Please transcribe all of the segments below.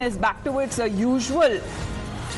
is back to its usual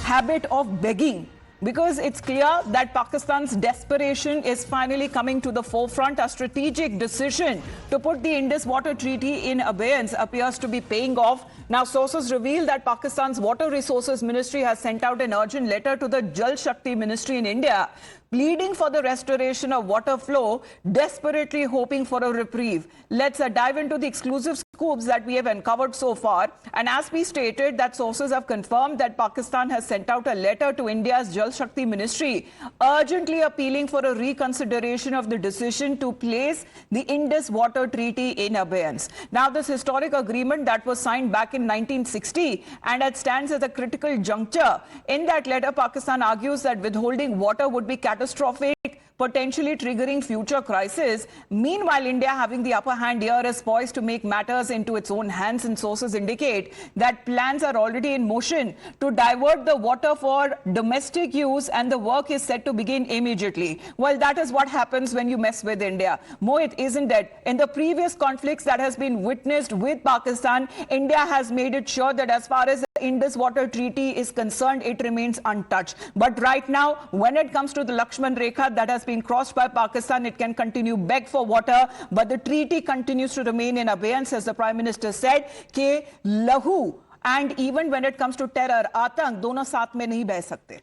habit of begging, because it's clear that Pakistan's desperation is finally coming to the forefront. A strategic decision to put the Indus Water Treaty in abeyance appears to be paying off. Now, sources reveal that Pakistan's Water Resources Ministry has sent out an urgent letter to the Jal Shakti Ministry in India, pleading for the restoration of water flow, desperately hoping for a reprieve. Let's dive into the exclusive scoops that we have uncovered so far. And as we stated, that sources have confirmed that Pakistan has sent out a letter to India's Jal Shakti Ministry, urgently appealing for a reconsideration of the decision to place the Indus Water Treaty in abeyance. Now, this historic agreement that was signed back in 1960 and it stands as a critical juncture. In that letter, Pakistan argues that withholding water would be catastrophic, potentially triggering future crises. Meanwhile, India, having the upper hand here, is poised to make matters into its own hands, and sources indicate that plans are already in motion to divert the water for domestic use, and the work is set to begin immediately. Well, that is what happens when you mess with India. Mohit, isn't it? In the previous conflicts that has been witnessed with Pakistan, India has made it sure that as far as the Indus Water Treaty is concerned, it remains untouched. But right now, when it comes to the Lakshman Rekha that has been crossed by Pakistan, it can continue beg for water, but the treaty continues to remain in abeyance, as the Prime Minister said, ke lahu, and even when it comes to terror, आतंक, दोनों साथ में नहीं बह सकते.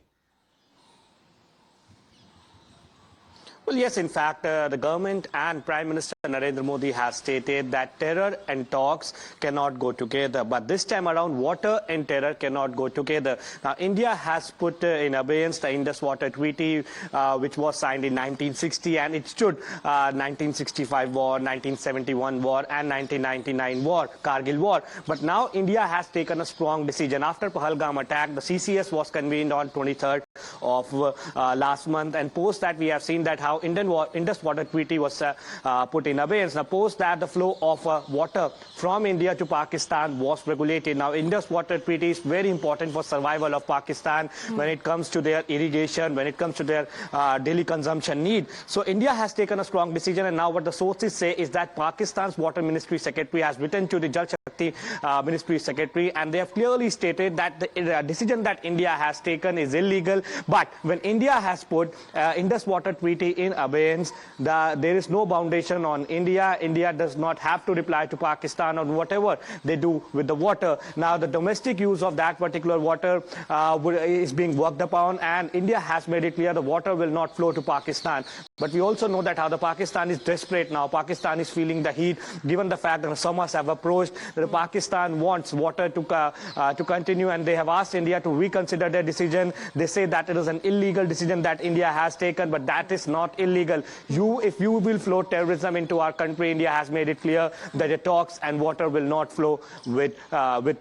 Well, yes, in fact, the government and Prime Minister Narendra Modi has stated that terror and talks cannot go together. But this time around, water and terror cannot go together. Now, India has put in abeyance the Indus Water Treaty, which was signed in 1960, and it stood 1965 war, 1971 war, and 1999 war, Kargil war. But now India has taken a strong decision. After Pahalgam attack, the CCS was convened on 23rd of last month, and post that we have seen that how Indus Water Treaty was put in abeyance. Now, post that the flow of water from India to Pakistan was regulated. Now, Indus Water Treaty is very important for survival of Pakistan when it comes to their irrigation, when it comes to their daily consumption need. So, India has taken a strong decision, and now what the sources say is that Pakistan's Water Ministry Secretary has written to the Jal Shakti Ministry Secretary, and they have clearly stated that the decision that India has taken is illegal. But when India has put Indus Water Treaty in abeyance, there is no foundation on India. India does not have to reply to Pakistan on whatever they do with the water. Now, the domestic use of that particular water is being worked upon, and India has made it clear the water will not flow to Pakistan. But we also know that how the Pakistan is desperate now. Pakistan is feeling the heat, given the fact that the summers have approached. That Pakistan wants water to continue, and they have asked India to reconsider their decision. They say that it is an illegal decision that India has taken, but that is not illegal. If you will flow terrorism into our country, India has made it clear that the talks and water will not flow with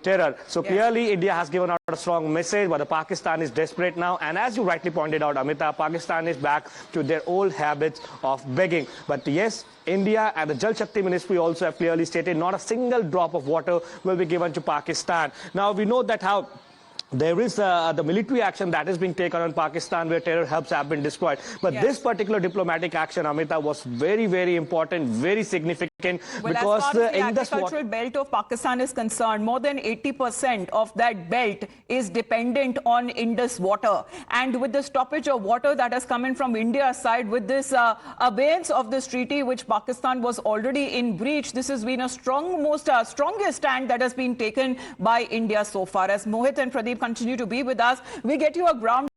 terror. So clearly, India has given out a strong message, but the Pakistan is desperate now. And as you rightly pointed out, Amita, Pakistan is back to their old habits of begging. But yes, India and the Jal Shakti Ministry also have clearly stated not a single drop of water will be given to Pakistan. Now, we know that how there is the military action that is being taken on Pakistan, where terror hubs have been destroyed. But this particular diplomatic action, Amita, was very, very important, very significant. Well, because as far as the agricultural belt of Pakistan is concerned, more than 80% of that belt is dependent on Indus water. And with the stoppage of water that has come in from India's side, with this abeyance of this treaty, which Pakistan was already in breach, this has been a strongest stand that has been taken by India so far. As Mohit and Pradeep continue to be with us, we get you a ground